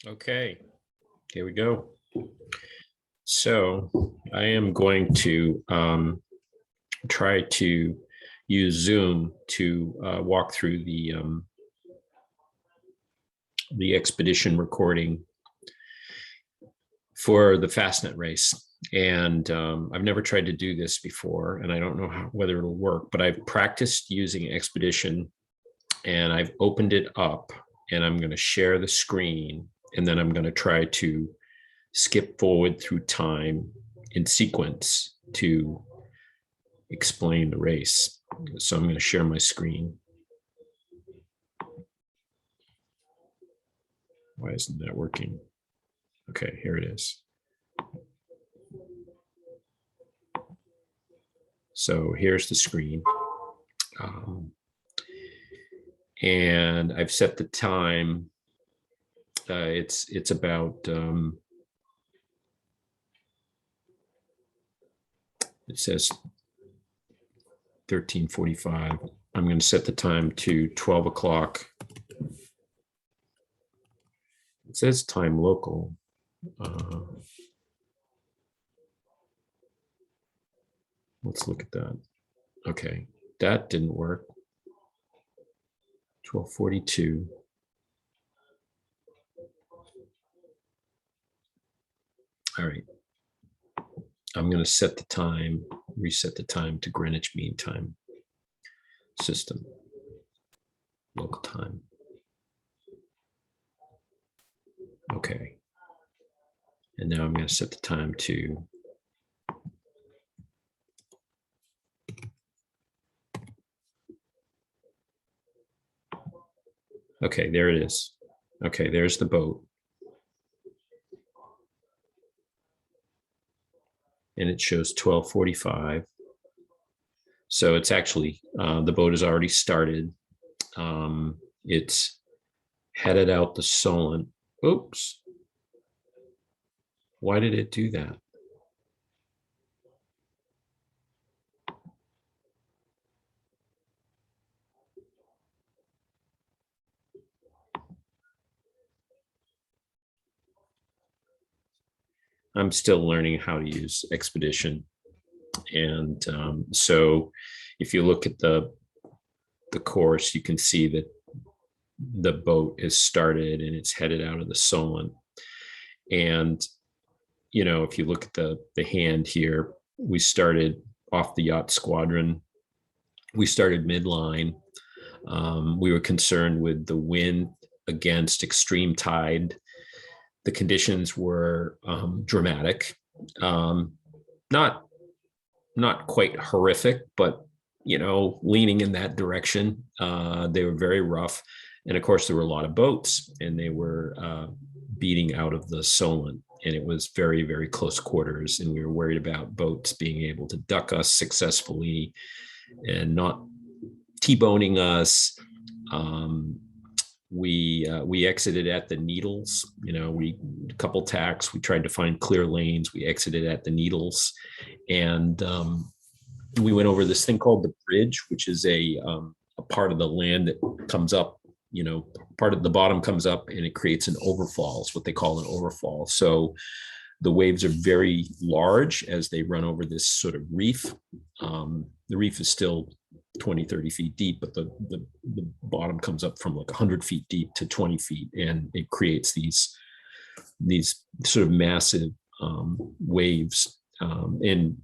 Okay, here we go. So I am going to try to use Zoom to walk through the expedition recording for the Fastnet race. And I've never tried to do this before, and I don't know whether it'll work, but I've practiced using Expedition, and I've opened it up, and I'm going to share the screen, and then I'm going to try to skip forward through time in sequence to explain the race. So I'm going to share my screen. Why isn't that working? Okay, here it is. So here's the screen. And I've set the time. It's about it says 13:45. I'm going to set the time to 12 o'clock. It says time local. Let's look at that. Okay, that didn't work. 12:42. All right. I'm going to set the time, reset the time to Greenwich Mean Time system, local time. Okay. And now I'm going to set the time to okay, there it is. Okay, there's the boat. And it shows 12:45. So it's actually, the boat has already started. It's headed out the Solent. Oops. Why did it do that? I'm still learning how to use Expedition. And so if you look at the course, you can see that the boat is started and it's headed out of the Solent. And, you know, if you look at the hand here, we started off the yacht squadron. We started midline. We were concerned with the wind against extreme tide. The conditions were dramatic, not quite horrific, but you know, leaning in that direction. They were very rough, and of course, there were a lot of boats, and they were beating out of the Solent, and it was very, very close quarters, and we were worried about boats being able to duck us successfully and not T-boning us. We exited at the Needles. You know, we a couple tacks. We tried to find clear lanes. We exited at the Needles, and we went over this thing called the bridge, which is a part of the land that comes up. You know, part of the bottom comes up, and it creates an overfall. It's what they call an overfall. So the waves are very large as they run over this sort of reef. The reef is still 20, 30 feet deep, but the bottom comes up from like 100 feet deep to 20 feet, and it creates these sort of massive waves. And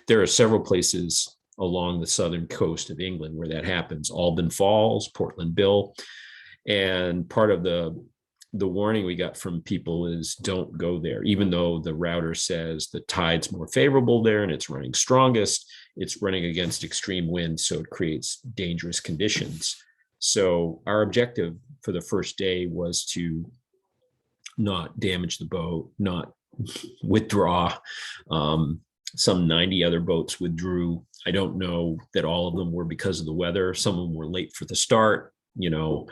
there are several places along the southern coast of England where that happens. Alban Falls, Portland Bill, and part of the warning we got from people is don't go there, even though the router says the tide's more favorable there and it's running strongest. It's running against extreme winds, so it creates dangerous conditions. So our objective for the first day was to not damage the boat, not withdraw. Some 90 other boats withdrew. I don't know that all of them were because of the weather. Some of them were late for the start, you know.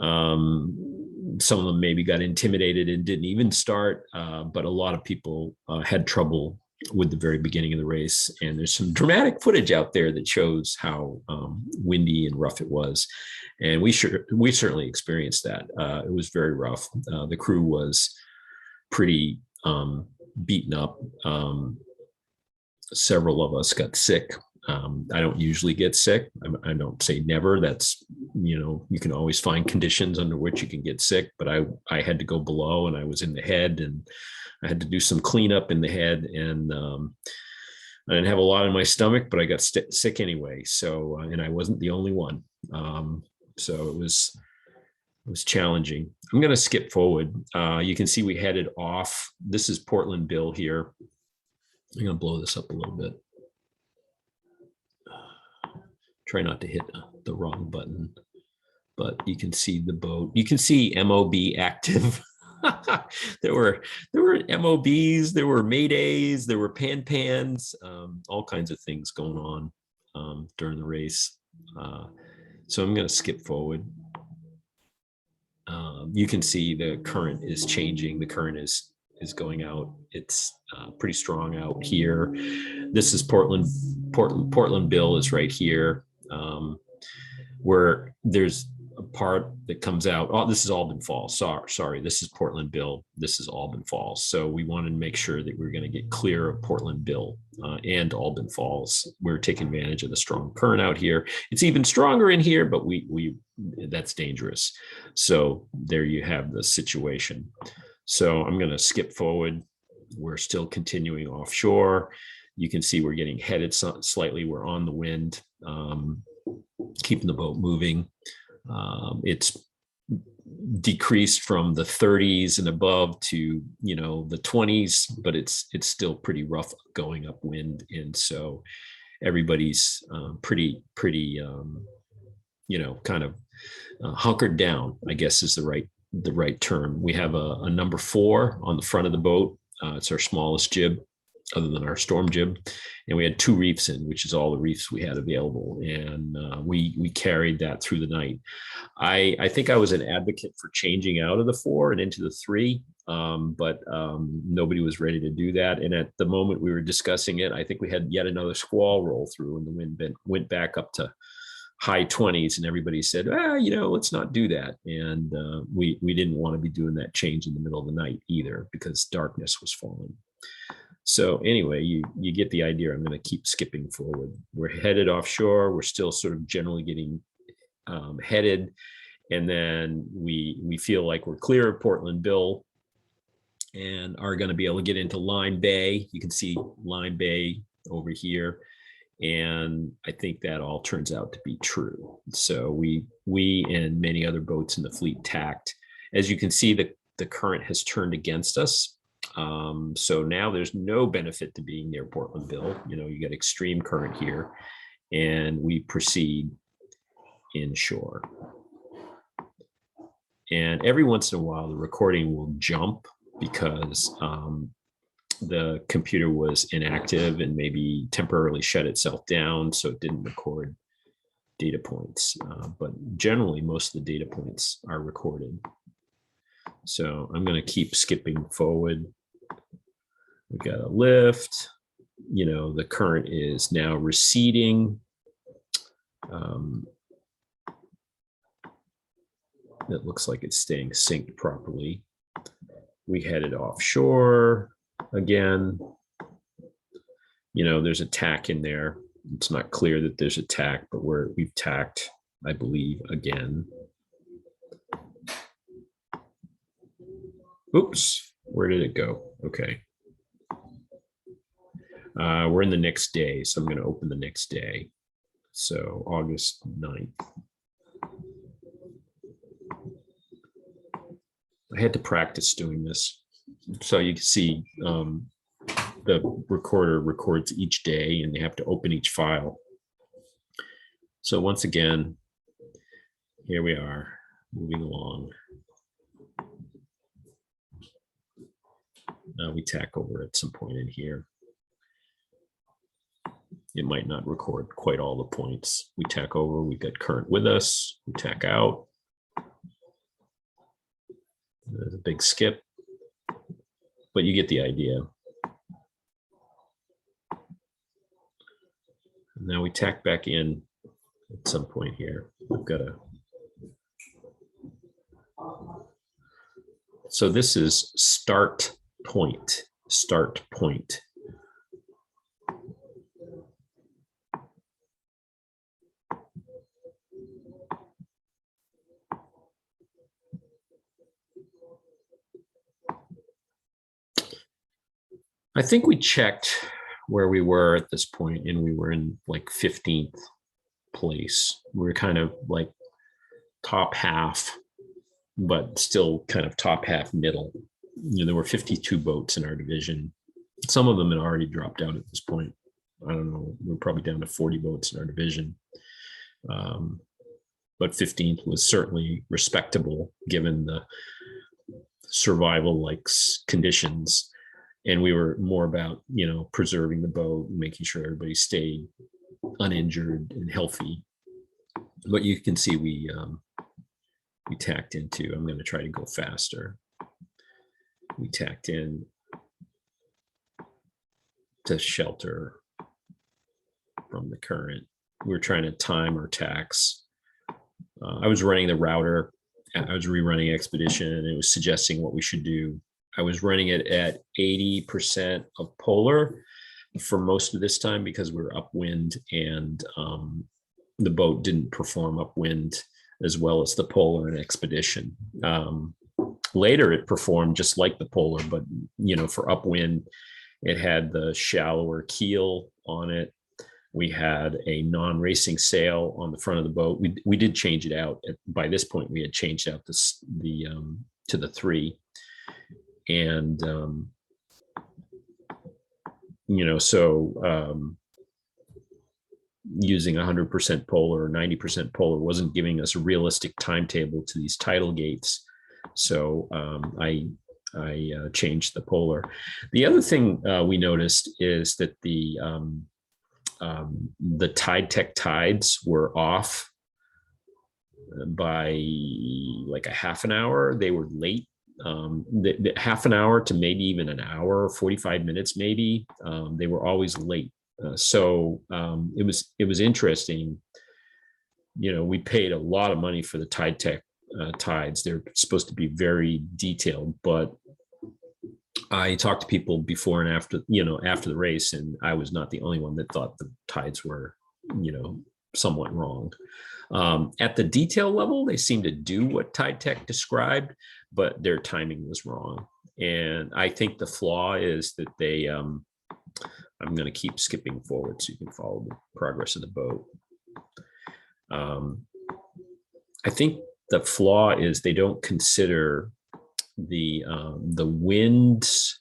Some of them maybe got intimidated and didn't even start, but a lot of people had trouble with the very beginning of the race. And there's some dramatic footage out there that shows how windy and rough it was. And we certainly experienced that. It was very rough. The crew was pretty beaten up. Several of us got sick. I don't usually get sick. I don't say never. That's, you can always find conditions under which you can get sick, but I had to go below, and I was in the head, and I had to do some cleanup in the head, and I didn't have a lot in my stomach, but I got sick anyway. So, and I wasn't the only one. So it was challenging. I'm going to skip forward. You can see we headed off. This is Portland Bill here. I'm going to blow this up a little bit. Try not to hit the wrong button, but you can see the boat. You can see MOB active. There were MOBs, there were Maydays, there were pans, all kinds of things going on during the race. So I'm going to skip forward. You can see the current is changing. The current is going out. It's pretty strong out here. This is Portland Bill is right here, where there's a part that comes out. Oh, this is Albin Falls. Sorry, this is Portland Bill. This is Albin Falls. So we wanted to make sure that we're going to get clear of Portland Bill and Albin Falls. We're taking advantage of the strong current out here. It's even stronger in here, but we that's dangerous. So there you have the situation. So I'm going to skip forward. We're still continuing offshore. You can see we're getting headed slightly. We're on the wind, keeping the boat moving. It's decreased from the 30s and above to the 20s, but it's still pretty rough going upwind, and so everybody's pretty kind of hunkered down, I guess is the right term. We have a number 4 on the front of the boat. It's our smallest jib other than our storm jib, and we had 2 reefs in, which is all the reefs we had available, and we carried that through the night. I think I was an advocate for changing out of the 4 and into the 3, but nobody was ready to do that. And at the moment we were discussing it, I think we had yet another squall roll through, and the wind went back up to high 20s, and everybody said, let's not do that. And we didn't want to be doing that change in the middle of the night either, because darkness was falling. So anyway, you get the idea. I'm going to keep skipping forward. We're headed offshore. We're still sort of generally getting headed, and then we feel like we're clear of Portland Bill and are going to be able to get into Lime Bay. You can see Lime Bay over here, and I think that all turns out to be true. So we and many other boats in the fleet tacked. As you can see, the current has turned against us. So now there's no benefit to being near Portland Bill. You get extreme current here, and we proceed inshore. And every once in a while, the recording will jump because the computer was inactive and maybe temporarily shut itself down, so it didn't record data points. But generally, most of the data points are recorded. So I'm going to keep skipping forward. We got a lift. The current is now receding. It looks like it's staying synced properly. We headed offshore again. There's a tack in there. It's not clear that there's a tack, but we've tacked, I believe, again. Oops, where did it go? Okay. We're in the next day, so I'm going to open the next day. So August 9th. I had to practice doing this. So you can see the recorder records each day, and you have to open each file. So once again, here we are, moving along. We tack over at some point in here. It might not record quite all the points. We tack over, we got current with us, we tack out. There's a big skip, but you get the idea. Now we tack back in at some point here. We've got to. So this is start point. Start point. I think we checked where we were at this point, and we were in like 15th place. We were kind of like top half, but still kind of top half middle. There were 52 boats in our division. Some of them had already dropped out at this point. I don't know. We're probably down to 40 boats in our division. But 15th was certainly respectable given the survival-like conditions. And we were more about, preserving the boat and making sure everybody stayed uninjured and healthy. But you can see we tacked into, I'm going to try to go faster. We tacked in to shelter from the current. We were trying to time our tacks. I was running the router. I was rerunning Expedition, and it was suggesting what we should do. I was running it at 80% of polar for most of this time because we were upwind, and the boat didn't perform upwind as well as the polar and Expedition. Later, it performed just like the polar, but for upwind, it had the shallower keel on it. We had a non-racing sail on the front of the boat. We did change it out. By this point, we had changed out to the 3. And, using 100% polar or 90% polar wasn't giving us a realistic timetable to these tidal gates. So I changed the polar. The other thing we noticed is that the Tide Tech tides were off by like a half an hour. They were late. The half an hour to maybe even an hour, 45 minutes maybe. They were always late. So it was interesting. We paid a lot of money for the Tide Tech tides. They're supposed to be very detailed, but I talked to people before and after the race, and I was not the only one that thought the tides were, somewhat wrong. At the detail level, they seemed to do what Tide Tech described, but their timing was wrong. And I think the flaw is that they, I'm going to keep skipping forward so you can follow the progress of the boat. I think the flaw is they don't consider the wind's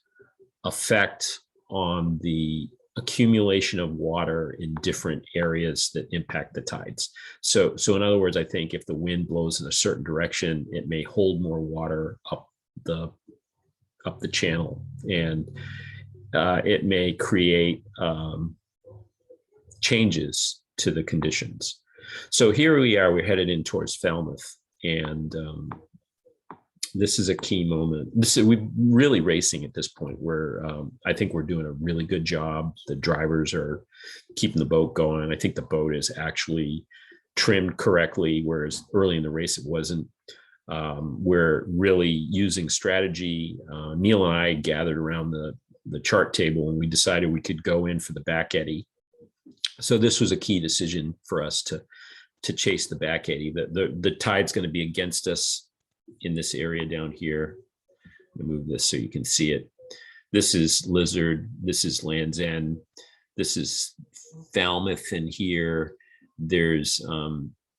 effect on the accumulation of water in different areas that impact the tides. So in other words, I think if the wind blows in a certain direction, it may hold more water up the channel, and it may create changes to the conditions. So here we are, we're headed in towards Falmouth, and this is a key moment. We're really racing at this point where I think we're doing a really good job. The drivers are keeping the boat going. I think the boat is actually trimmed correctly, whereas early in the race it wasn't. We're really using strategy. Neil and I gathered around the chart table, and we decided we could go in for the back eddy. So this was a key decision for us to chase the back eddy. The tide's going to be against us in this area down here. I'll move this so you can see it. This is Lizard. This is Land's End. This is Falmouth in here. There's a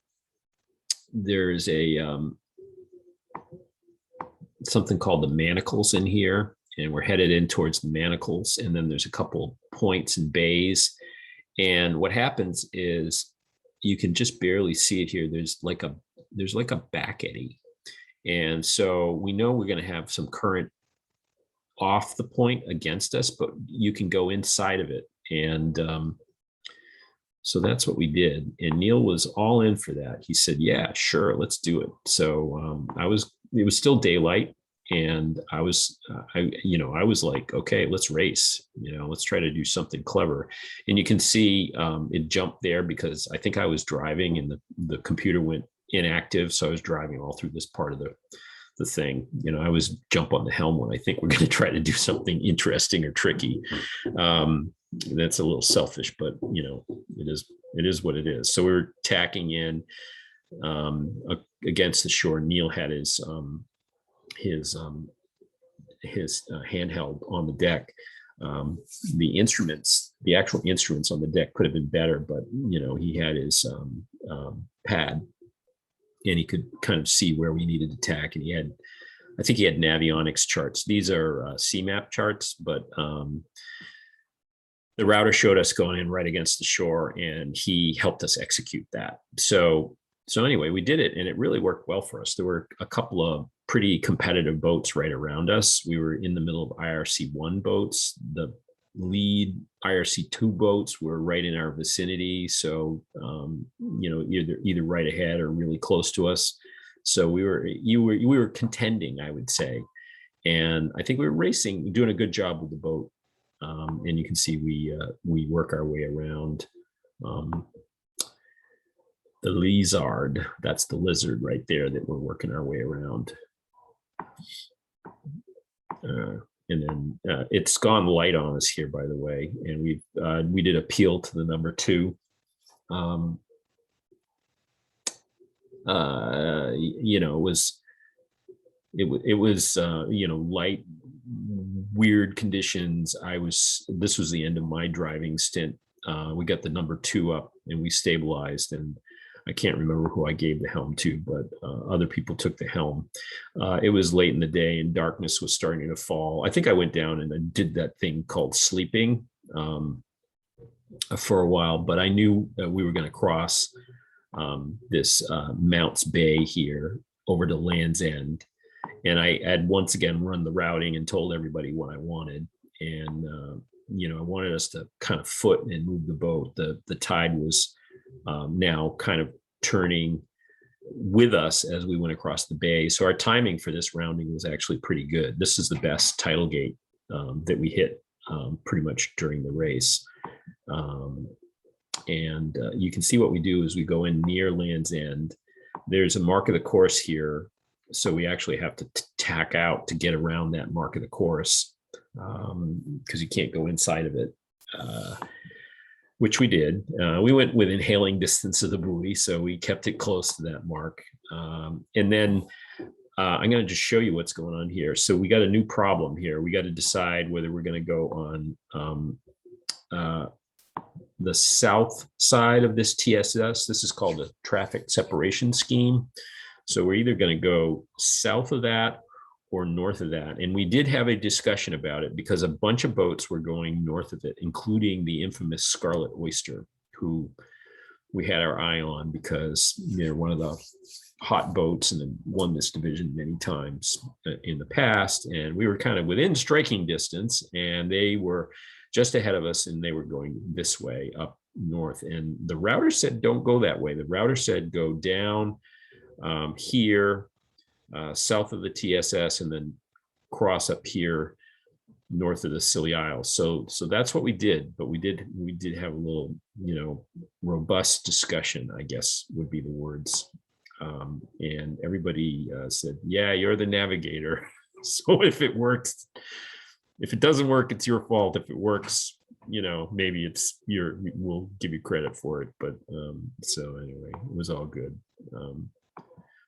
something called the Manacles in here, and we're headed in towards the Manacles. And then there's a couple points and bays. And what happens is you can just barely see it here. There's like a back eddy. And so we know we're going to have some current off the point against us, but you can go inside of it. And so that's what we did. And Neil was all in for that. He said, yeah, sure, let's do it. So it was still daylight. And I was like, okay, let's race, let's try to do something clever. And you can see it jumped there because I think I was driving and the computer went inactive. So I was driving all through this part of the thing. I was jump on the helm when I think we're going to try to do something interesting or tricky. That's a little selfish, but it is what it is. So we were tacking in against the shore. Neil had his handheld on the deck. The actual instruments on the deck could have been better, but he had his pad, and he could kind of see where we needed to tack. And I think he had Navionics charts. These are CMAP charts, but the router showed us going in right against the shore, and he helped us execute that. So anyway, we did it, and it really worked well for us. There were a couple of pretty competitive boats right around us. We were in the middle of IRC1 boats. The lead IRC2 boats were right in our vicinity. So, either right ahead or really close to us. So we were contending, I would say. And I think we were racing, doing a good job with the boat. And you can see we work our way around the lizard. That's the lizard right there that we're working our way around. And then it's gone light on us here, by the way. And we did appeal to the number 2. It was light, weird conditions. This was the end of my driving stint. We got the number 2 up and we stabilized, and I can't remember who I gave the helm to, but other people took the helm. It was late in the day and darkness was starting to fall. I think I went down and I did that thing called sleeping for a while, but I knew that we were going to cross this Mounts Bay here over to Land's End. And I had once again run the routing and told everybody what I wanted. And, I wanted us to kind of foot and move the boat. The tide was now kind of turning with us as we went across the bay. So our timing for this rounding was actually pretty good. This is the best tidal gate that we hit pretty much during the race. And you can see what we do is we go in near Land's End. There's a mark of the course here. So we actually have to tack out to get around that mark of the course because you can't go inside of it, which we did. We went within hailing distance of the buoy, so we kept it close to that mark. And then I'm going to just show you what's going on here. So we got a new problem here. We got to decide whether we're going to go on the south side of this TSS. This is called a traffic separation scheme. So we're either going to go south of that or north of that. And we did have a discussion about it because a bunch of boats were going north of it, including the infamous Scarlet Oyster, who we had our eye on because they're one of the hot boats and have won this division many times in the past. And we were kind of within striking distance, and they were just ahead of us, and they were going this way up north. And the router said, don't go that way. The router said, go down here south of the TSS and then cross up here north of the Scilly Isles. So that's what we did. But we did have a little, robust discussion, I guess would be the words. And everybody said, yeah, you're the navigator. So if it works, if it doesn't work, it's your fault. If it works, maybe we'll give you credit for it. But so anyway, it was all good.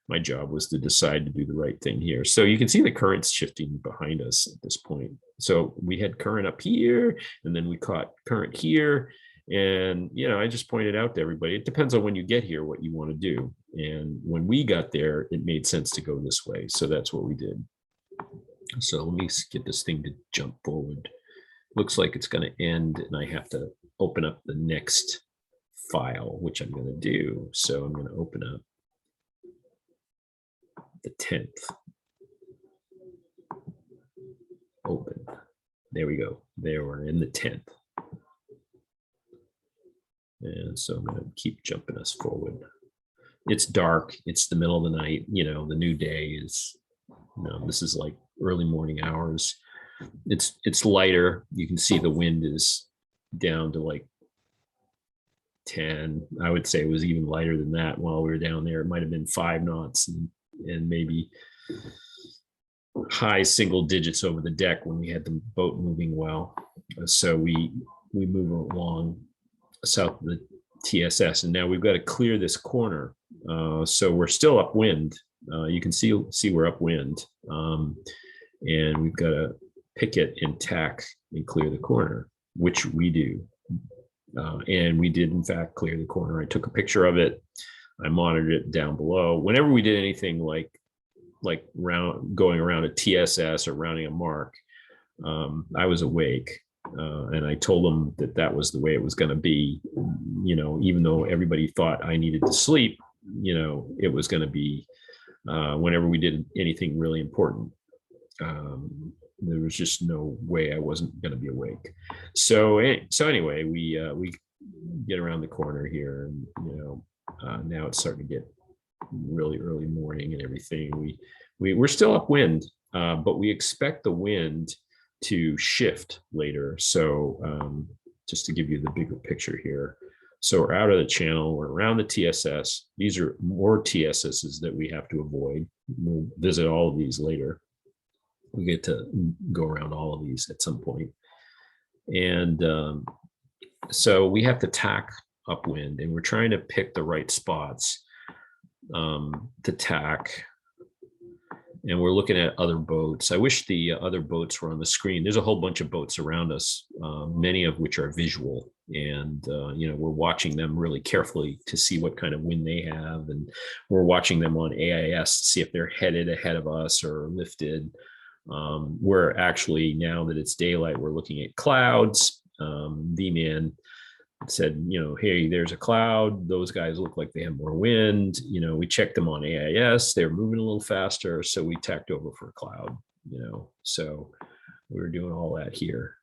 My job was to decide to do the right thing here. So you can see the currents shifting behind us at this point. So we had current up here, and then we caught current here. And, I just pointed out to everybody, it depends on when you get here, what you want to do. And when we got there, it made sense to go this way. So that's what we did. So let me get this thing to jump forward. Looks like it's going to end, and I have to open up the next file, which I'm going to do. So I'm going to open up the 10th. Open. There we go. There we're in the 10th. And so I'm going to keep jumping us forward. It's dark. It's the middle of the night. The new day is, this is like early morning hours. It's lighter. You can see the wind is down to like 10. I would say it was even lighter than that while we were down there. It might have been 5 knots and maybe high single digits over the deck when we had the boat moving well. So we move along south of the TSS, and now we've got to clear this corner. So we're still upwind. You can see we're upwind, and we've got to picket and tack and clear the corner, which we do. And we did in fact clear the corner. I took a picture of it. I monitored it down below. Whenever we did anything like going around a TSS or rounding a mark, I was awake, and I told them that was the way it was going to be. Even though everybody thought I needed to sleep, it was going to be whenever we did anything really important. There was just no way I wasn't going to be awake. So anyway, we get around the corner here, and now it's starting to get really early morning and everything. We're still upwind, but we expect the wind to shift later. So just to give you the bigger picture here. So we're out of the channel, we're around the TSS. These are more TSSs that we have to avoid. We'll visit all of these later. We get to go around all of these at some point. And so we have to tack upwind, and we're trying to pick the right spots to tack. And we're looking at other boats. I wish the other boats were on the screen. There's a whole bunch of boats around us, many of which are visual. And, we're watching them really carefully to see what kind of wind they have. And we're watching them on AIS to see if they're headed ahead of us or lifted. We're actually, now that it's daylight, we're looking at clouds. V-Man said, hey, there's a cloud. Those guys look like they have more wind. We checked them on AIS. They're moving a little faster. So we tacked over for a cloud, so we were doing all that here.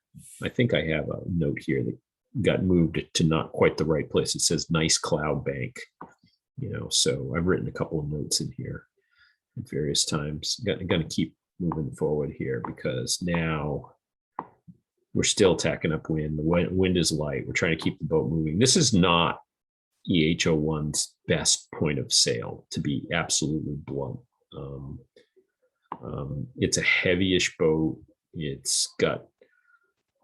I think I have a note here that got moved to not quite the right place. It says nice cloud bank, so I've written a couple of notes in here at various times. I'm going to keep moving forward here because now we're still tacking upwind. The wind is light. We're trying to keep the boat moving. This is not EHO1's best point of sail, to be absolutely blunt. It's a heavyish boat.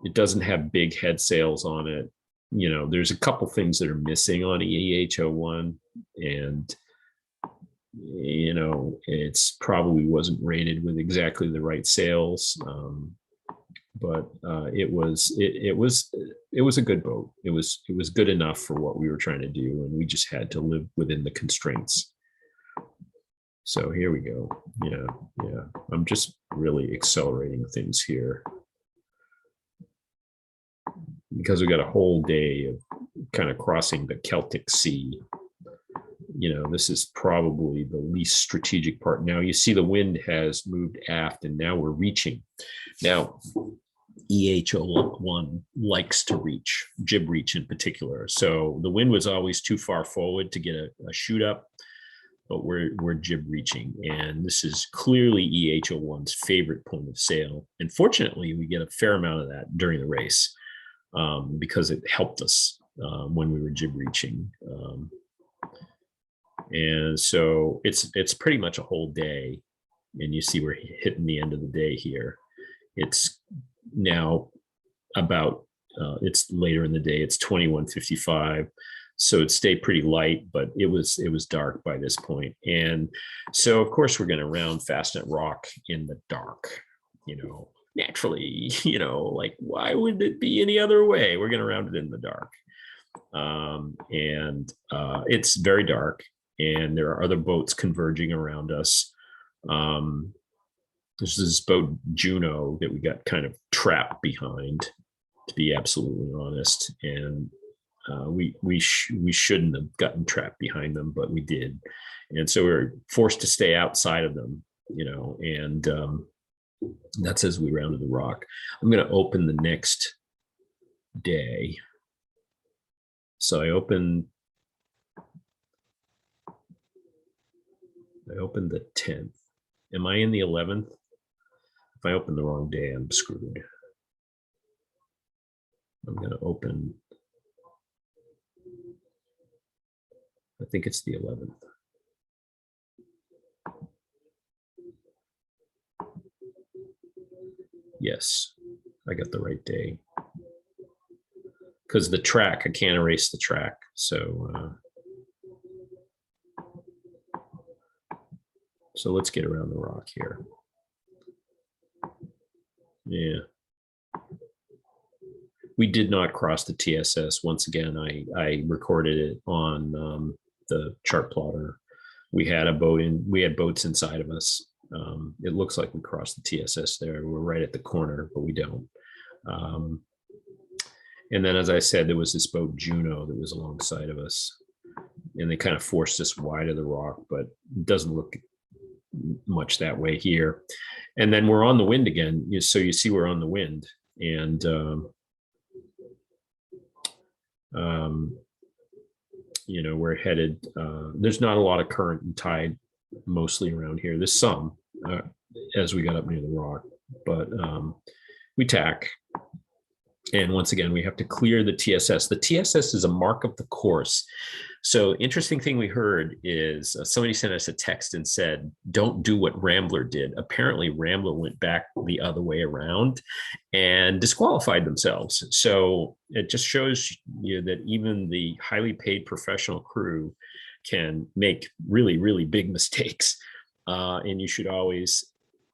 It doesn't have big head sails on it. There's a couple things that are missing on EHO1, and it's probably wasn't rated with exactly the right sails. But it was a good boat. It was good enough for what we were trying to do, and we just had to live within the constraints. So here we go. Yeah. I'm just really accelerating things here because we got a whole day of kind of crossing the Celtic Sea. This is probably the least strategic part. Now you see the wind has moved aft, and now we're reaching. Now, EHO1 likes to reach, jib reach in particular. So the wind was always too far forward to get a shoot up, but we're jib reaching. And this is clearly EHO1's favorite point of sail. And fortunately, we get a fair amount of that during the race because it helped us when we were jib reaching. And so it's pretty much a whole day. And you see we're hitting the end of the day here. It's now about it's later in the day. It's 21:55, so it stayed pretty light, but it was dark by this point. And so of course we're going to round Fastnet Rock in the dark. Naturally, like why would it be any other way? We're going to round it in the dark, and it's very dark, and there are other boats converging around us. There's this boat Juno that we got kind of trapped behind, to be absolutely honest, and we shouldn't have gotten trapped behind them, but we did, and so we were forced to stay outside of them, and that's as we rounded the rock. I'm going to open the next day, so I opened the 10th. Am I in the 11th? If I open the wrong day, I'm screwed. I'm going to open, I think it's the 11th. Yes, I got the right day. Because the track, I can't erase the track. So let's get around the rock here. Yeah. We did not cross the TSS. Once again, I recorded it on the chart plotter. We had boats inside of us. It looks like we crossed the TSS there. We're right at the corner, but we don't. And then, as I said, there was this boat Juno that was alongside of us, and they kind of forced us wide of the rock, but it doesn't look much that way here. And then we're on the wind again. So you see we're on the wind, and we're headed. There's not a lot of current and tide mostly around here. There's some as we got up near the rock, but we tack. And once again, we have to clear the TSS. The TSS is a mark of the course. So interesting thing we heard is somebody sent us a text and said, don't do what Rambler did. Apparently Rambler went back the other way around and disqualified themselves. So it just shows you that even the highly paid professional crew can make really, really big mistakes. And you should always,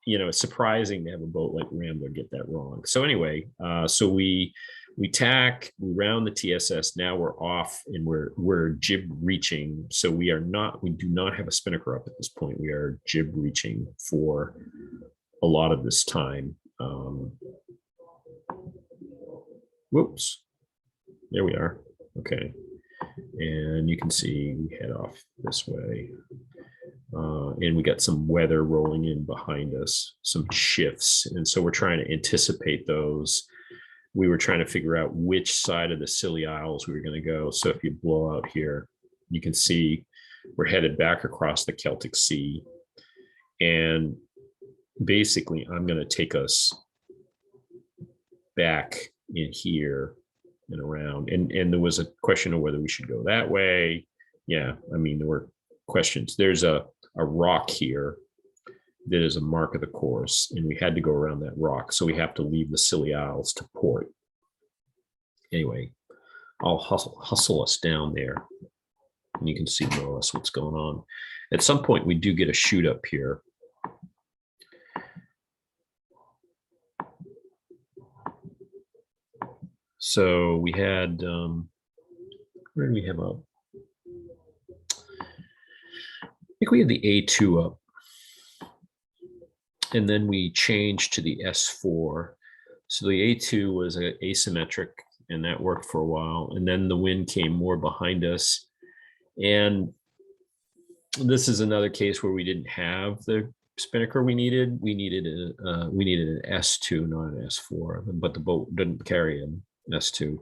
it's surprising to have a boat like Rambler get that wrong. So anyway, so we tack, we round the TSS. Now we're off and we're jib reaching. So we do not have a spinnaker up at this point. We are jib reaching for a lot of this time. Whoops, there we are. Okay. And you can see we head off this way. And we got some weather rolling in behind us, some shifts. And so we're trying to anticipate those. We were trying to figure out which side of the Scilly Isles we were going to go. So if you blow out here, you can see we're headed back across the Celtic Sea. And basically, I'm going to take us back in here and around. And there was a question of whether we should go that way. Yeah, I mean, there were questions. There's a rock here that is a mark of the course, and we had to go around that rock. So we have to leave the Scilly Isles to port. Anyway, I'll hustle us down there, and you can see more or less what's going on. At some point, we do get a shoot up here. So we had, where did we have up? I think we had the A2 up, and then we changed to the S4. So the A2 was asymmetric, and that worked for a while. And then the wind came more behind us. And this is another case where we didn't have the spinnaker we needed. We needed an S2, not an S4, but the boat didn't carry an S2.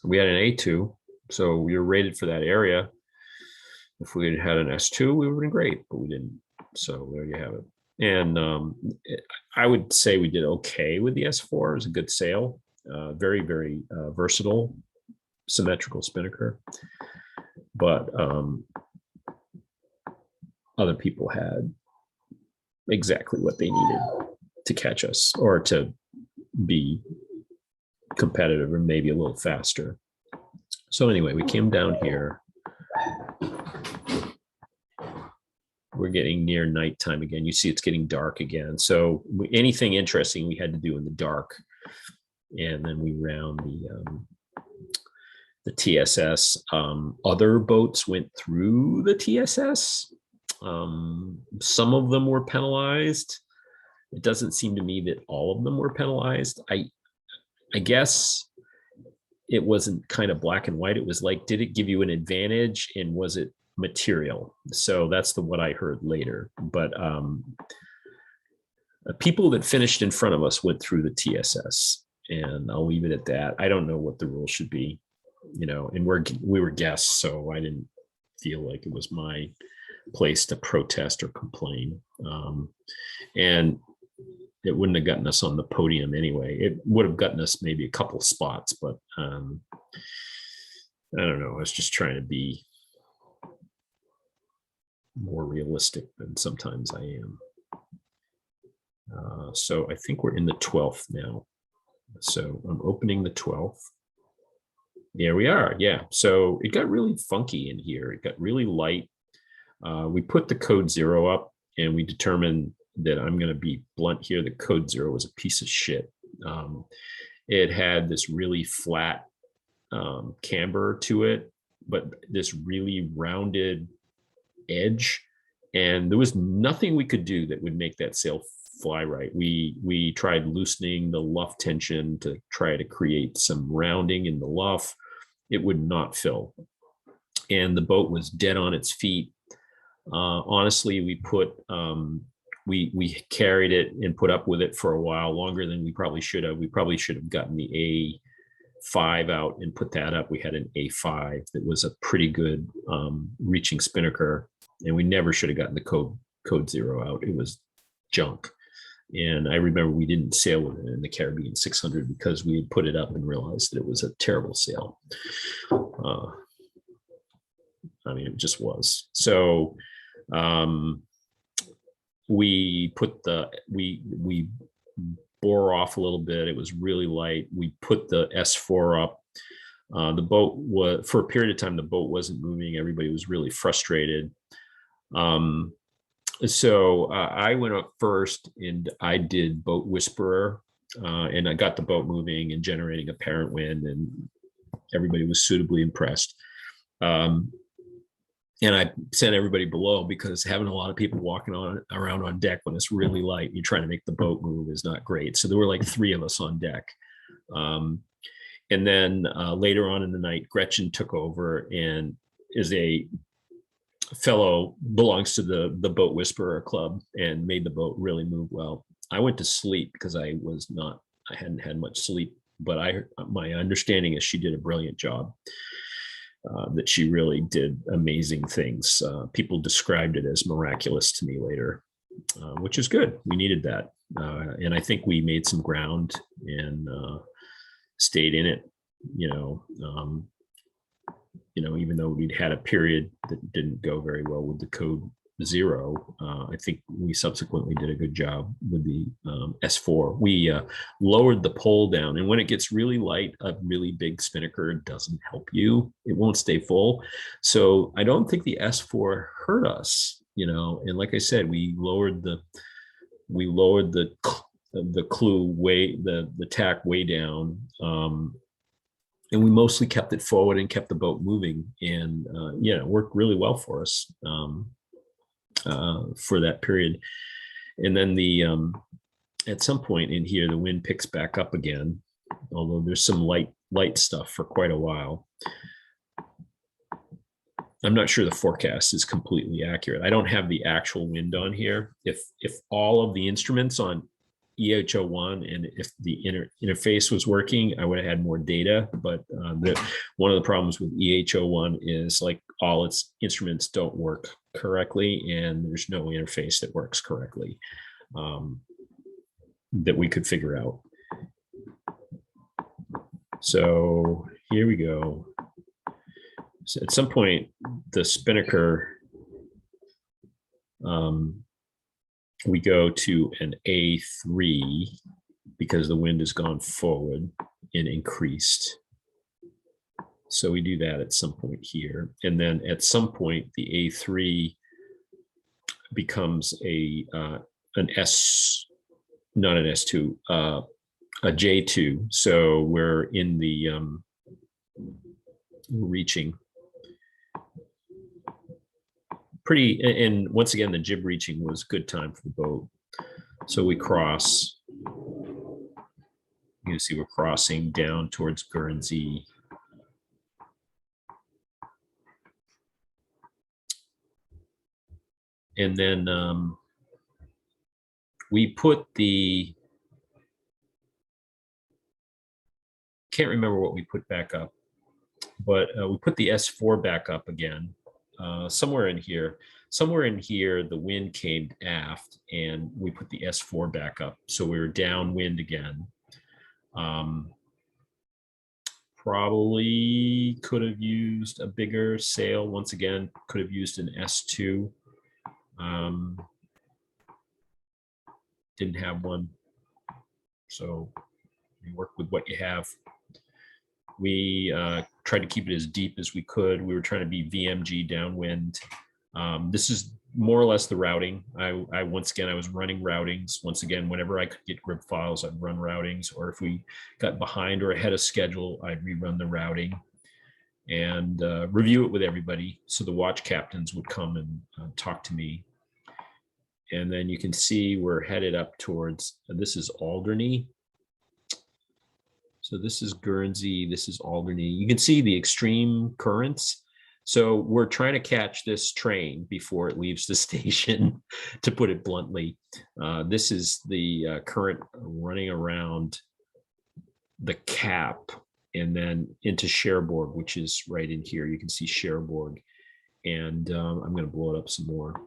We had an A2, so we were rated for that area. If we had had an S2, we would have been great, but we didn't. So there you have it. And I would say we did okay with the S4. It was a good sail, very, very versatile, symmetrical spinnaker. But other people had exactly what they needed to catch us or to be competitive or maybe a little faster. So anyway, we came down here. We're getting near nighttime again. You see it's getting dark again. So anything interesting we had to do in the dark. And then we round the TSS. Other boats went through the TSS. Some of them were penalized. It doesn't seem to me that all of them were penalized. I guess it wasn't kind of black and white. It was like, did it give you an advantage, and was it material? So that's what I heard later. But people that finished in front of us went through the TSS, and I'll leave it at that. I don't know what the rules should be, and we were guests, so I didn't feel like it was my place to protest or complain. And it wouldn't have gotten us on the podium anyway. It would have gotten us maybe a couple spots, but I don't know. I was just trying to be more realistic than sometimes I am. So I think we're in the 12th now. So I'm opening the 12th. There we are. Yeah. So it got really funky in here. It got really light. We put the code 0 up and we determined that, I'm going to be blunt here, the code 0 was a piece of shit. It had this really flat camber to it, but this really rounded edge. And there was nothing we could do that would make that sail fly right. We tried loosening the luff tension to try to create some rounding in the luff. It would not fill. And the boat was dead on its feet. Honestly, we put we carried it and put up with it for a while, longer than we probably should have. We probably should have gotten the A5 out and put that up. We had an A5 that was a pretty good reaching spinnaker, and we never should have gotten the code 0 out. It was junk. And I remember we didn't sail with it in the Caribbean 600 because we had put it up and realized that it was a terrible sail. I mean, it just was. So we put we bore off a little bit. It was really light. We put the S4 up. The boat was, for a period of time, the boat wasn't moving. Everybody was really frustrated. So I went up first and I did Boat Whisperer, and I got the boat moving and generating apparent wind, and everybody was suitably impressed. And I sent everybody below, because having a lot of people walking around on deck when it's really light, you're trying to make the boat move, is not great. So there were like 3 of us on deck. And then later on in the night, Gretchen took over and is a fellow, belongs to the Boat Whisperer Club, and made the boat really move well. I went to sleep because I hadn't had much sleep, but my understanding is she did a brilliant job. That she really did amazing things. People described it as miraculous to me later, which is good. We needed that. And I think we made some ground and stayed in it, even though we'd had a period that didn't go very well with the code 0. I think we subsequently did a good job with the S4. We lowered the pole down, and when it gets really light, a really big spinnaker doesn't help you. It won't stay full. So I don't think the S4 hurt us, and like I said, we lowered the clue way, the tack way down, and we mostly kept it forward and kept the boat moving, and it worked really well for us. For that period. And then at some point in here, the wind picks back up again, although there's some light stuff for quite a while. I'm not sure the forecast is completely accurate. I don't have the actual wind on here. If all of the instruments on EHO1 and if the interface was working, I would have had more data. But one of the problems with EHO1 is, like, all its instruments don't work correctly, and there's no interface that works correctly that we could figure out. So here we go. So at some point, the spinnaker, we go to an A3 because the wind has gone forward and increased. So we do that at some point here. And then at some point, the A3 becomes an S, not an S2, a J2. So we're in the reaching pretty, and once again, the jib reaching was good time for the boat. So we cross, you can see we're crossing down towards Guernsey. And then we put can't remember what we put back up, but we put the S4 back up again, somewhere in here. somewhere in here, the wind came aft and we put the S4 back up. So we were downwind again. Probably could have used a bigger sail. Once again, could have used an S2. Didn't have one. So you work with what you have. We tried to keep it as deep as we could. We were trying to be VMG downwind. This is more or less the routing. I once again, I was running routings. Once again, whenever I could get grip files, I'd run routings, or if we got behind or ahead of schedule, I'd rerun the routing and review it with everybody. So the watch captains would come and talk to me. And then you can see we're headed up towards, this is Alderney. So this is Guernsey, this is Alderney. You can see the extreme currents. So we're trying to catch this train before it leaves the station, to put it bluntly. This is the current running around the Cap and then into Cherbourg, which is right in here. You can see Cherbourg. And I'm going to blow it up some more.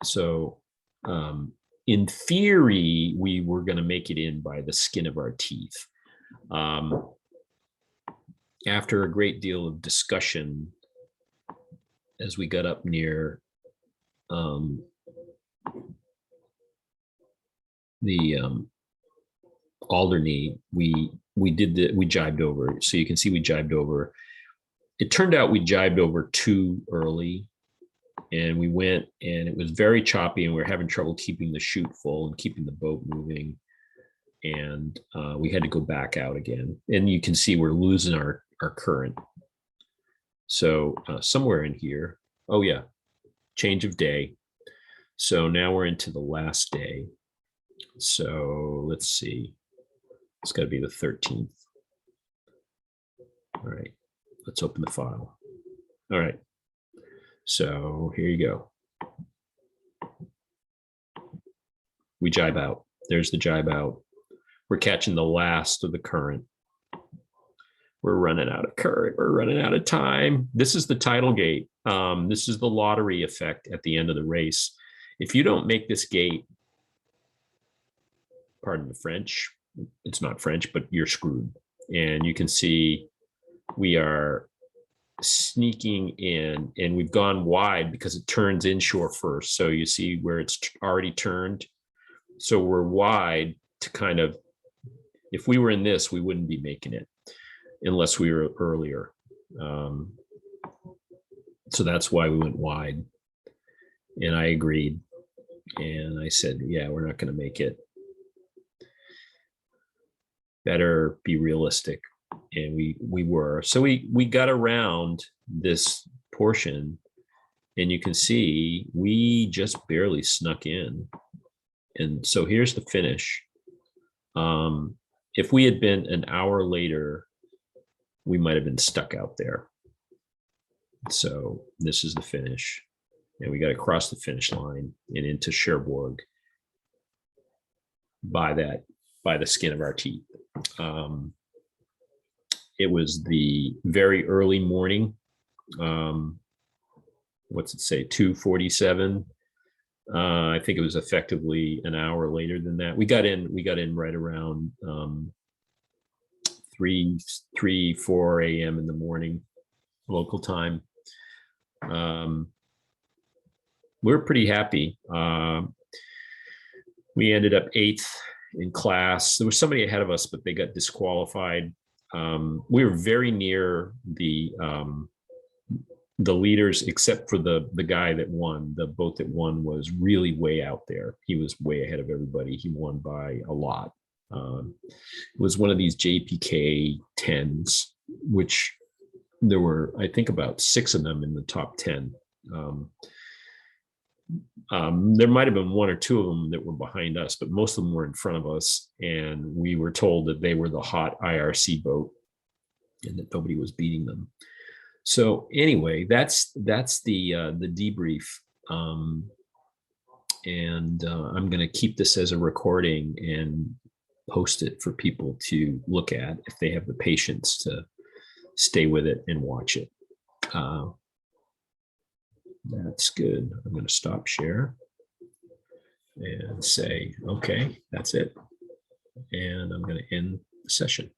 So in theory, we were going to make it in by the skin of our teeth. After a great deal of discussion, as we got up near the Alderney, we jibed over. So you can see we jibed over. It turned out we jibed over too early, and we went, and it was very choppy, and we were having trouble keeping the chute full and keeping the boat moving. And we had to go back out again. And you can see we're losing our current. So somewhere in here, oh yeah, change of day. So now we're into the last day. So let's see, it's got to be the 13th. All right, let's open the file. All right, so here you go. We jibe out. There's the jibe out. We're catching the last of the current. We're running out of current. We're running out of time. This is the tidal gate. This is the lottery effect at the end of the race. If you don't make this gate, pardon the French, it's not French, but you're screwed. And you can see we are sneaking in, and we've gone wide because it turns inshore first. So you see where it's already turned. So we're wide to kind of, if we were in this, we wouldn't be making it unless we were earlier. So that's why we went wide. And I agreed. And I said, yeah, we're not going to make it. Better be realistic. And we were. So we got around this portion, and you can see we just barely snuck in. And so here's the finish. If we had been an hour later, we might have been stuck out there. So this is the finish, and we got to cross the finish line and into Cherbourg by the skin of our teeth. It was the very early morning. What's it say? 2:47. I think it was effectively an hour later than that. We got in right around 4 a.m. in the morning, local time. We're pretty happy. We ended up 8th in class. There was somebody ahead of us, but they got disqualified. We were very near the leaders, except for the guy that won. The boat that won was really way out there. He was way ahead of everybody. He won by a lot. It was one of these JPK 10s, which there were, I think, about 6 of them in the top 10. There might have been 1 or 2 of them that were behind us, but most of them were in front of us. And we were told that they were the hot IRC boat and that nobody was beating them. So anyway, that's the debrief. And I'm going to keep this as a recording and post it for people to look at if they have the patience to stay with it and watch it. That's good. I'm going to stop share and say, okay, that's it. And I'm going to end the session.